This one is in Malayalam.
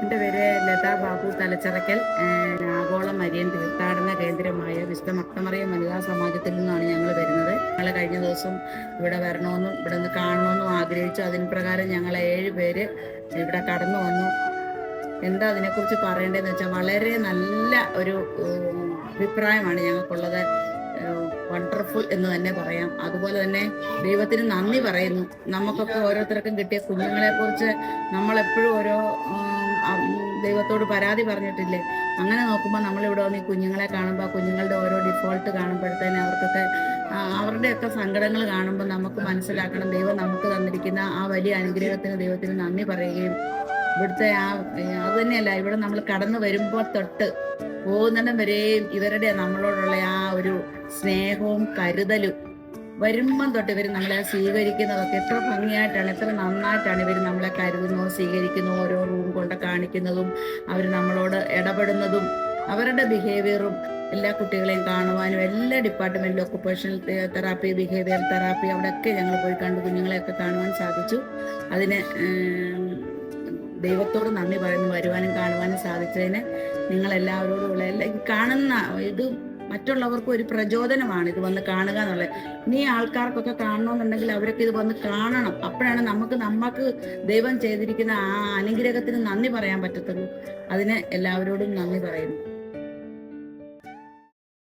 എൻ്റെ പേര് ലതാ ബാബു തലച്ചിറക്കൽ. ആഗോള മരിയൻ തീർത്ഥാടന കേന്ദ്രമായ വിശുദ്ധ മർത്തമറിയം വനിതാ സമാജത്തിൽ നിന്നാണ് ഞങ്ങൾ വരുന്നത്. ഞങ്ങൾ കഴിഞ്ഞ ദിവസം ഇവിടെ വരണമെന്നും ഇവിടെ നിന്ന് കാണണമെന്നും ആഗ്രഹിച്ചു. അതിന് പ്രകാരം ഞങ്ങൾ 7 പേര് ഇവിടെ കടന്നു വന്നു. എന്താ അതിനെക്കുറിച്ച് പറയേണ്ടതെന്ന് വെച്ചാൽ വളരെ നല്ല ഒരു അഭിപ്രായമാണ് ഞങ്ങൾക്കുള്ളത്. വണ്ടർഫുൾ എന്ന് തന്നെ പറയാം. അതുപോലെ തന്നെ ദൈവത്തിന് നന്ദി പറയുന്നു. നമുക്കൊക്കെ ഓരോരുത്തർക്കും കിട്ടിയ കുഞ്ഞുങ്ങളെ കുറിച്ച് നമ്മളെപ്പോഴും ഓരോ ദൈവത്തോട് പരാതി പറഞ്ഞിട്ടില്ലേ? അങ്ങനെ നോക്കുമ്പോൾ നമ്മളിവിടെ വന്ന് ഈ കുഞ്ഞുങ്ങളെ കാണുമ്പോൾ കുഞ്ഞുങ്ങളുടെ ഓരോ ഡിഫോൾട്ട് കാണുമ്പോഴത്തേന് അവർക്കൊക്കെ അവരുടെയൊക്കെ സങ്കടങ്ങൾ കാണുമ്പോൾ നമുക്ക് മനസ്സിലാക്കണം, ദൈവം നമുക്ക് തന്നിരിക്കുന്ന ആ വലിയ അനുഗ്രഹത്തിന് ദൈവത്തിന് നന്ദി പറയുകയും ഇവിടുത്തെ അത് തന്നെയല്ല, ഇവിടെ നമ്മൾ കടന്നു വരുമ്പോൾ തൊട്ട് പോകുന്നിടം വരെയും ഇവരുടെ നമ്മളോടുള്ള ആ ഒരു സ്നേഹവും കരുതലും, വരുമ്പം തൊട്ട് ഇവർ നമ്മളെ സ്വീകരിക്കുന്നതൊക്കെ എത്ര ഭംഗിയായിട്ടാണ്, എത്ര നന്നായിട്ടാണ് ഇവർ നമ്മളെ കരുതുന്നതും സ്വീകരിക്കുന്നതും ഓരോ റൂം കൊണ്ട് കാണിക്കുന്നതും അവർ നമ്മളോട് ഇടപെടുന്നതും അവരുടെ ബിഹേവിയറും. എല്ലാ കുട്ടികളെയും കാണുവാനും എല്ലാ ഡിപ്പാർട്ട്മെന്റിലും ഒക്കുപേഷണൽ തെറാപ്പി, ബിഹേവിയർ തെറാപ്പി, അവിടെയൊക്കെ ഞങ്ങൾ പോയി കണ്ടു കുഞ്ഞുങ്ങളെയൊക്കെ കാണുവാൻ സാധിച്ചു. അതിന് ദൈവത്തോട് നന്ദി പറയുന്നു. വരുവാനും കാണുവാനും സാധിച്ചതിന് നിങ്ങളെല്ലാവരോടുമുള്ള കാണുന്ന ഇത് മറ്റുള്ളവർക്ക് ഒരു പ്രചോദനമാണ് ഇത് വന്ന് കാണുക എന്നുള്ളത്. ഇനി ആൾക്കാർക്കൊക്കെ കാണണമെന്നുണ്ടെങ്കിൽ അവരൊക്കെ ഇത് വന്ന് കാണണം. അപ്പോഴാണ് നമുക്ക് ദൈവം ചെയ്തിരിക്കുന്ന ആ അനുഗ്രഹത്തിന് നന്ദി പറയാൻ പറ്റത്തുള്ളൂ. അതിന് എല്ലാവരോടും നന്ദി പറയുന്നു.